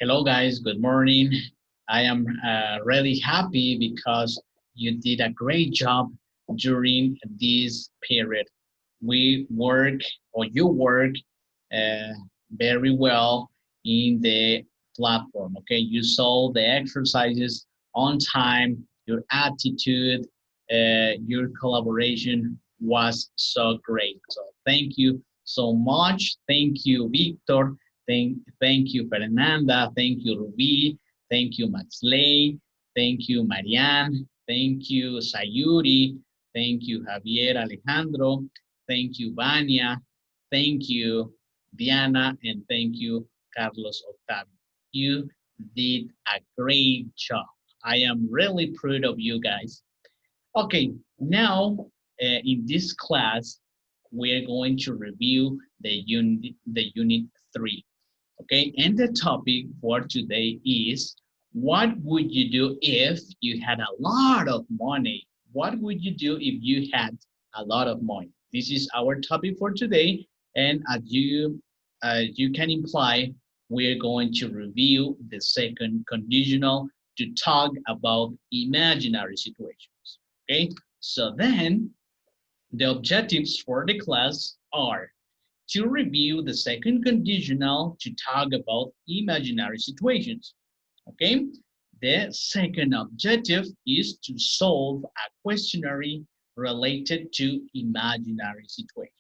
Hello, guys. Good morning. I am really happy because you did a great job during this period. We work, or you work, uh, very well in the platform. Okay, you solve the exercises on time. Your attitude, your collaboration was so great. So thank you so much. Thank you, Victor. Thank you, Fernanda. Thank you, Ruby. Thank you, Maxley. Thank you, Marianne. Thank you, Sayuri. Thank you, Javier Alejandro. Thank you, Vania. Thank you, Diana. And thank you, Carlos Octavio. You did a great job. I am really proud of you guys. Okay, now in this class, we're going to review the unit 3. Okay, and the topic for today is what would you do if you had a lot of money? What would you do if you had a lot of money? This is our topic for today, and as you can imply, we're going to review the second conditional to talk about imaginary situations. Okay, so then the objectives for the class are to review the second conditional to talk about imaginary situations. Okay, the second objective is to solve a questionnaire related to imaginary situations.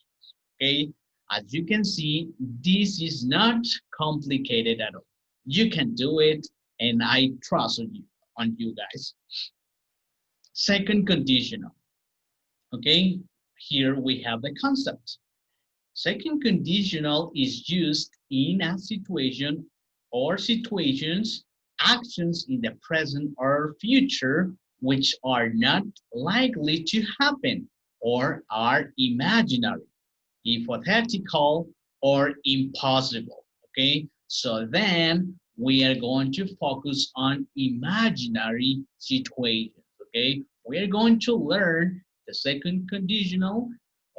Okay, as you can see, this is not complicated at all. You can do it, and I trust on you guys. Second conditional. Okay, here we have the concept. Second conditional is used in a situation or situations, actions in the present or future which are not likely to happen or are imaginary, hypothetical, or impossible. Okay, so then we are going to focus on imaginary situations. Okay, we are going to learn the second conditional,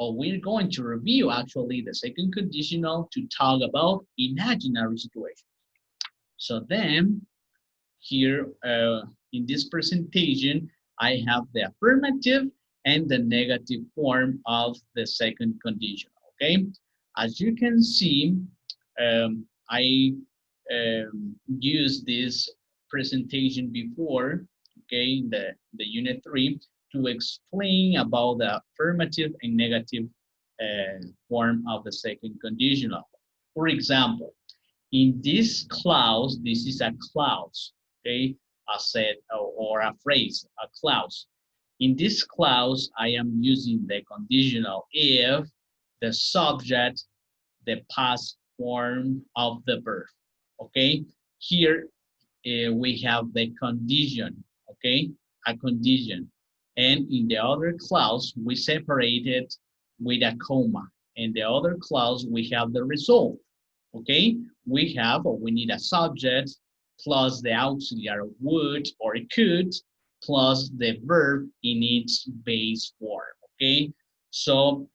or we're going to review actually the second conditional to talk about imaginary situations. So then here in this presentation, I have the affirmative and the negative form of the second conditional, okay? As you can see, I used this presentation before, okay, the unit 3, to explain about the affirmative and negative form of the second conditional. For example, in this clause, this is a clause, okay? A set or a phrase, a clause. In this clause, I am using the conditional if the subject, the past form of the verb, okay? Here we have the condition, okay? A condition. And in the other clause, we separate it with a comma. In the other clause, we have the result, okay? We have, or we need a subject plus the auxiliary would or could plus the verb in its base form, okay? So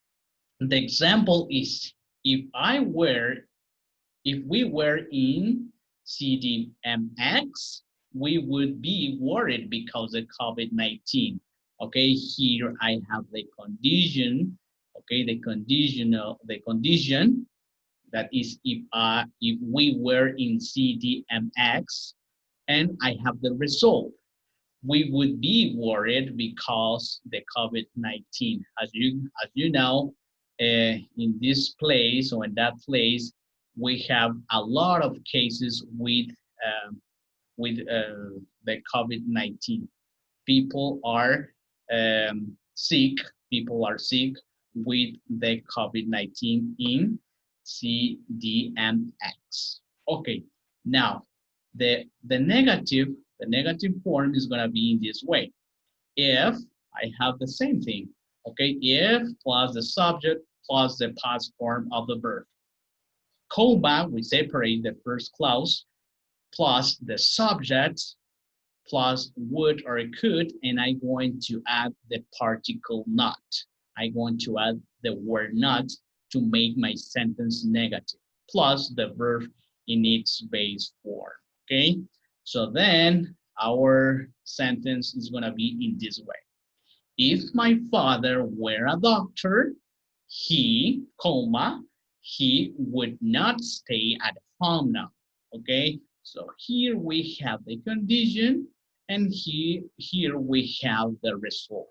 the example is if I were if we were in CDMX, we would be worried because of COVID-19. Okay, here I have the condition, okay, the condition that is if we were in CDMX, and I have the result. We would be worried because the COVID-19, as you know, in this place or in that place, we have a lot of cases with the COVID-19. People are sick. People are sick with the COVID-19 in CDMX. Okay, now the negative form is going to be in this way. If I have the same thing, okay, if plus the subject plus the past form of the verb. Comma, we separate the first clause plus the subject plus would or could, and I'm going to add the particle not. I'm going to add the word not to make my sentence negative, plus the verb in its base form. okay? So then our sentence is gonna be in this way. If my father were a doctor, he, comma, he would not stay at home now, okay? So here we have the condition and here we have the result,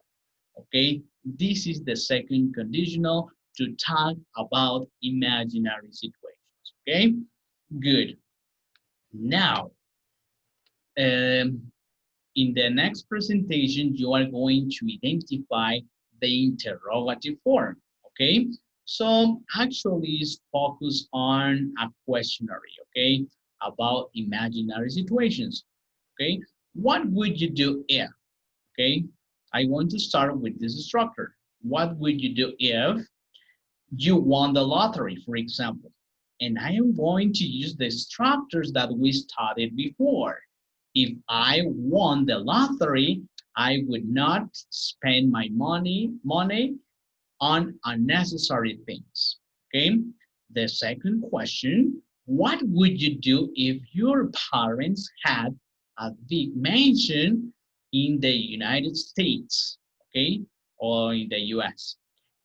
okay? This is the second conditional to talk about imaginary situations, okay? Good. Now, um, in the next presentation, you are going to identify the interrogative form, okay? So actually it's focused on a questionnaire, okay? About imaginary situations, okay? What would you do if, okay? I want to start with this structure. What would you do if you won the lottery, for example? And I am going to use the structures that we studied before. If I won the lottery, I would not spend my money on unnecessary things. Okay. The second question, what would you do if your parents had a big mansion in the United States, okay, or in the US?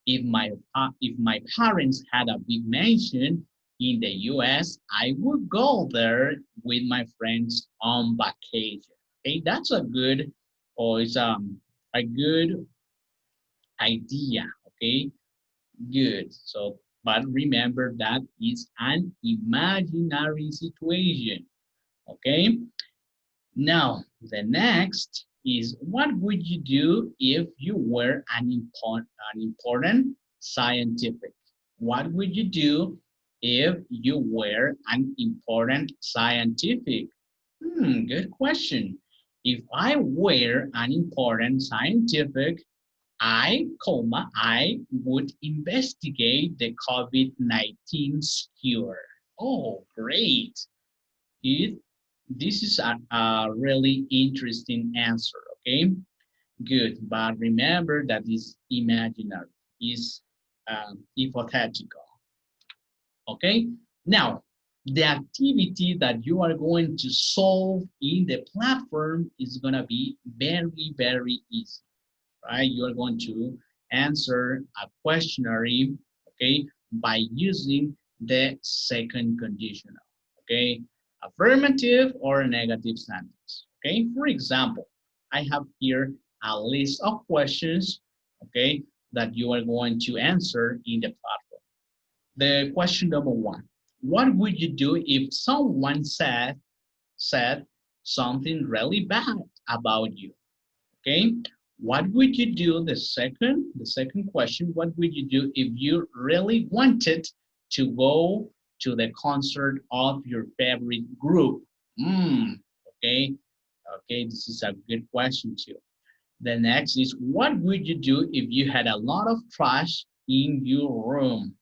If my parents had a big mansion in the US, I would go there with my friends on vacation. Okay, that's a good or it's a good idea. Okay, good. So, but remember that is an imaginary situation. Okay. Now, the next is what would you do if you were an important scientific? What would you do if you were an important scientific? Good question. If I were an important scientific, I would investigate the COVID-19 cure. Oh, great. It, this is a really interesting answer, okay? Good, but remember that is imaginary, is hypothetical, okay? Now, the activity that you are going to solve in the platform is gonna be very, very easy, right? You are going to answer a questionnaire, okay, by using the second conditional, okay? Affirmative or negative sentence, okay? For example, I have here a list of questions, okay, that you are going to answer in the platform. The question number one, what would you do if someone said something really bad about you? Okay, what would you do? The second question, what would you do if you really wanted to go to the concert of your favorite group? Okay, okay, this is a good question too. The next is what would you do if you had a lot of trash in your room?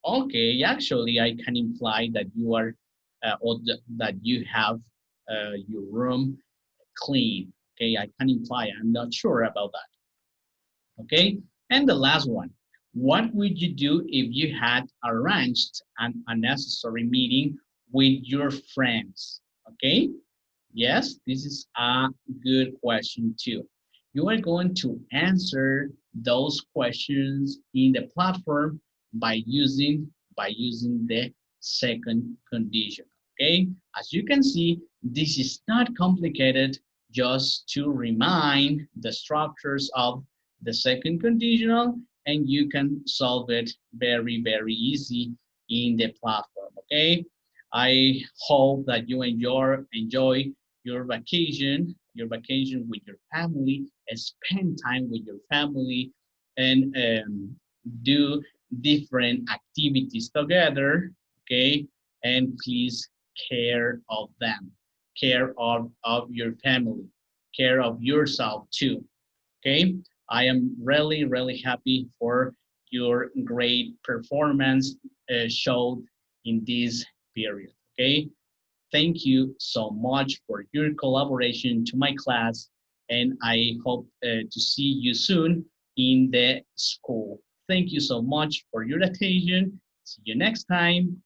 Okay, actually, I can imply that you are that you have your room clean. Okay, I can imply, I'm not sure about that. Okay, and the last one, what would you do if you had arranged an unnecessary meeting with your friends? Okay, yes, this is a good question too. You are going to answer those questions in the platform by using the second condition. Okay, as you can see, this is not complicated. Just to remind the structures of the second conditional, and you can solve it very, very easy in the platform. Okay, I hope that you enjoy your vacation with your family, and spend time with your family, and do different activities together, okay? And please care of them, care of your family, care of yourself too, okay? I am really, really happy for your great performance showed in this period, okay? Thank you so much for your collaboration to my class, and I hope to see you soon in the school. Thank you so much for your attention. See you next time.